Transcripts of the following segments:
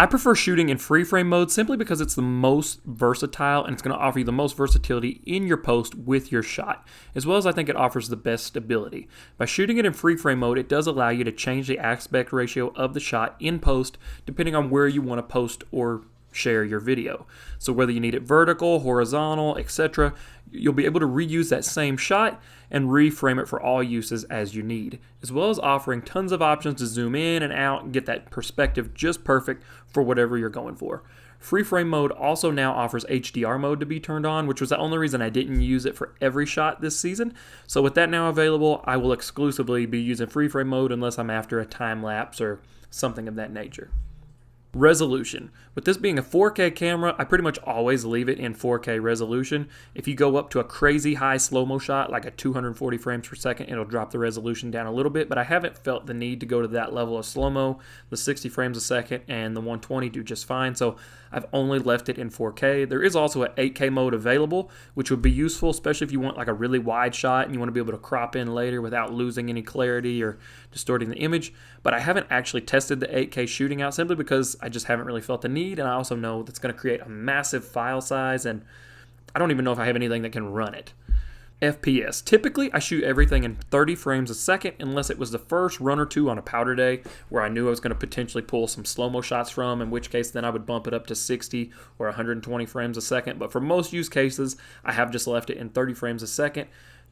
I prefer shooting in free frame mode simply because it's the most versatile and it's going to offer you the most versatility in your post with your shot, as well as I think it offers the best stability. By shooting it in free frame mode, it does allow you to change the aspect ratio of the shot in post depending on where you want to post or share your video. So whether you need it vertical, horizontal, etc., you'll be able to reuse that same shot and reframe it for all uses as you need, as well as offering tons of options to zoom in and out and get that perspective just perfect for whatever you're going for. Free frame mode also now offers HDR mode to be turned on, which was the only reason I didn't use it for every shot this season. So with that now available, I will exclusively be using free frame mode unless I'm after a time lapse or something of that nature. Resolution. With this being a 4K camera, I pretty much always leave it in 4K resolution. If you go up to a crazy high slow-mo shot, like a 240 frames per second, it'll drop the resolution down a little bit, but I haven't felt the need to go to that level of slow-mo. The 60 frames a second and the 120 do just fine, so I've only left it in 4K. There is also an 8K mode available, which would be useful, especially if you want like a really wide shot and you want to be able to crop in later without losing any clarity or distorting the image. But I haven't actually tested the 8K shooting out simply because I just haven't really felt the need, and I also know that's going to create a massive file size, and I don't even know if I have anything that can run it. FPS. Typically, I shoot everything in 30 frames a second unless it was the first run or two on a powder day where I knew I was going to potentially pull some slow-mo shots from, in which case then I would bump it up to 60 or 120 frames a second. But for most use cases, I have just left it in 30 frames a second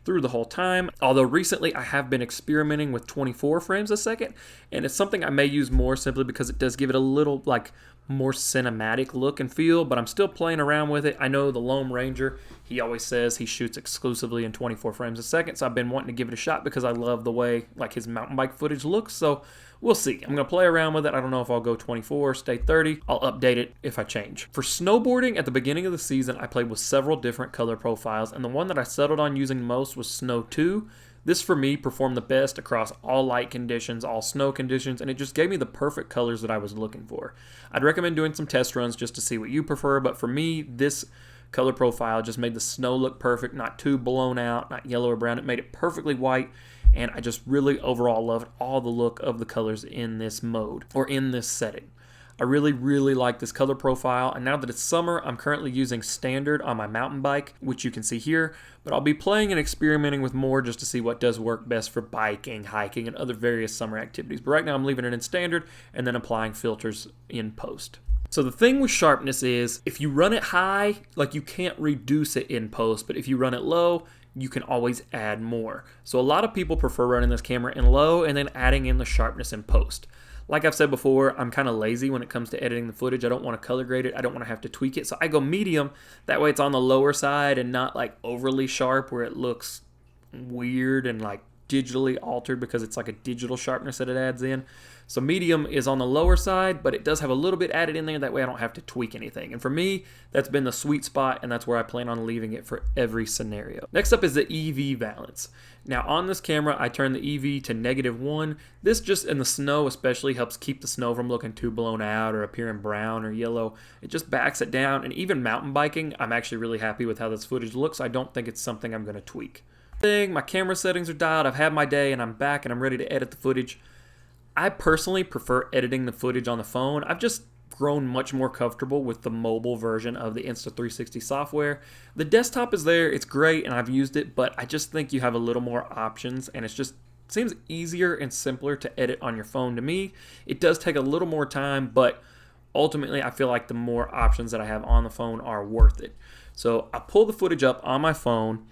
through the whole time. Although recently I have been experimenting with 24 frames a second, and it's something I may use more simply because it does give it a little like more cinematic look and feel, but I'm still playing around with it. I know the Lone Ranger, he always says he shoots exclusively in 24 frames a second, so I've been wanting to give it a shot because I love the way like his mountain bike footage looks, so we'll see. I'm going to play around with it. I don't know if I'll go 24 or stay 30. I'll update it if I change. For snowboarding, at the beginning of the season, I played with several different color profiles, and the one that I settled on using most was Snow 2. This for me performed the best across all light conditions, all snow conditions, and it just gave me the perfect colors that I was looking for. I'd recommend doing some test runs just to see what you prefer, but for me, this color profile just made the snow look perfect, not too blown out, not yellow or brown. It made it perfectly white, and I just really overall loved all the look of the colors in this mode, or in this setting. I really, really like this color profile, and now that it's summer, I'm currently using standard on my mountain bike, which you can see here, but I'll be playing and experimenting with more just to see what does work best for biking, hiking, and other various summer activities. But right now I'm leaving it in standard and then applying filters in post. So the thing with sharpness is, if you run it high, like you can't reduce it in post, but if you run it low, you can always add more. So a lot of people prefer running this camera in low and then adding in the sharpness in post. Like I've said before, I'm kind of lazy when it comes to editing the footage. I don't want to color grade it. I don't want to have to tweak it. So I go medium. That way it's on the lower side and not like overly sharp where it looks weird and like digitally altered because it's like a digital sharpness that it adds in. So medium is on the lower side, but it does have a little bit added in there. That way I don't have to tweak anything. And for me, that's been the sweet spot, and that's where I plan on leaving it for every scenario. Next up is the EV balance. Now on this camera, I turn the EV to -1. This just in the snow especially helps keep the snow from looking too blown out or appearing brown or yellow. It just backs it down, and even mountain biking, I'm actually really happy with how this footage looks. I don't think it's something I'm going to tweak. My camera settings are dialed. I've had my day, and I'm back, and I'm ready to edit the footage. I personally prefer editing the footage on the phone. I've just grown much more comfortable with the mobile version of the Insta360 software. The desktop is there, it's great, and I've used it, but I just think you have a little more options, and it seems easier and simpler to edit on your phone to me. It does take a little more time, but ultimately I feel like the more options that I have on the phone are worth it. So I pull the footage up on my phone,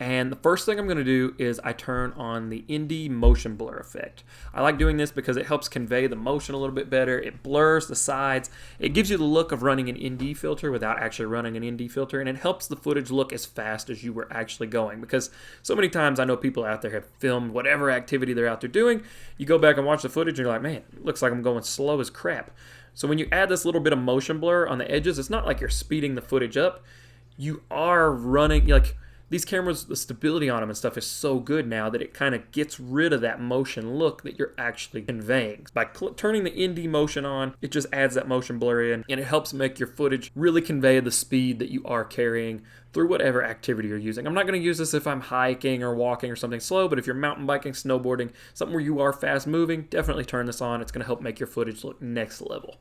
and the first thing I'm going to do is I turn on the Indie motion blur effect. I like doing this because it helps convey the motion a little bit better. It blurs the sides. It gives you the look of running an Indie filter without actually running an Indie filter, and it helps the footage look as fast as you were actually going, because so many times I know people out there have filmed whatever activity they're out there doing. You go back and watch the footage and you're like, man, it looks like I'm going slow as crap. So when you add this little bit of motion blur on the edges, it's not like you're speeding the footage up. You are running, like, these cameras, the stability on them and stuff is so good now that it kind of gets rid of that motion look that you're actually conveying. By turning the Indie motion on, it just adds that motion blur in, and it helps make your footage really convey the speed that you are carrying through whatever activity you're using. I'm not going to use this if I'm hiking or walking or something slow, but if you're mountain biking, snowboarding, something where you are fast moving, definitely turn this on. It's going to help make your footage look next level.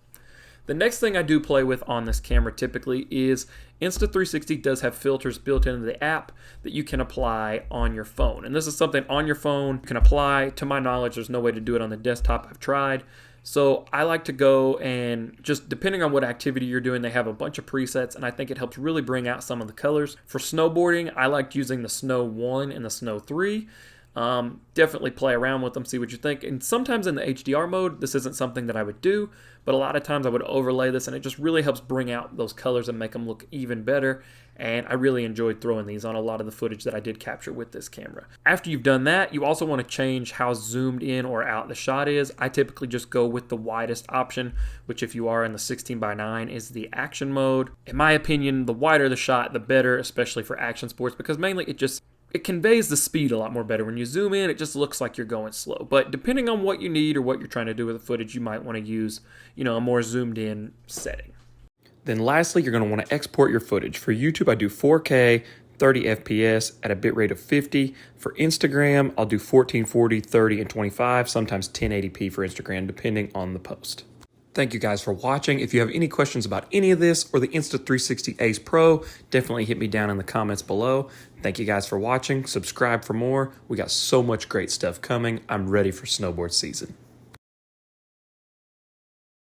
The next thing I do play with on this camera typically is Insta360 does have filters built into the app that you can apply on your phone. And this is something on your phone you can apply. To my knowledge, there's no way to do it on the desktop. I've tried. So I like to go and just depending on what activity you're doing, they have a bunch of presets, and I think it helps really bring out some of the colors. For snowboarding, I like using the Snow 1 and the Snow 3. Definitely play around with them, see what you think. And sometimes in the HDR mode, this isn't something that I would do, but a lot of times I would overlay this, and it just really helps bring out those colors and make them look even better. And I really enjoyed throwing these on a lot of the footage that I did capture with this camera. After you've done that, you also want to change how zoomed in or out the shot is. I typically just go with the widest option, which if you are in the 16:9 is the action mode. In my opinion, the wider the shot, the better, especially for action sports, because mainly it conveys the speed a lot more better. When you zoom in, it just looks like you're going slow. But depending on what you need or what you're trying to do with the footage, you might want to use, a more zoomed in setting. Then lastly, you're going to want to export your footage. For YouTube, I do 4K, 30 FPS at a bitrate of 50. For Instagram, I'll do 1440, 30, and 25, sometimes 1080p for Instagram, depending on the post. Thank you guys for watching. If you have any questions about any of this or the Insta360 Ace Pro, definitely hit me down in the comments below. Thank you guys for watching. Subscribe for more. We got so much great stuff coming. I'm ready for snowboard season.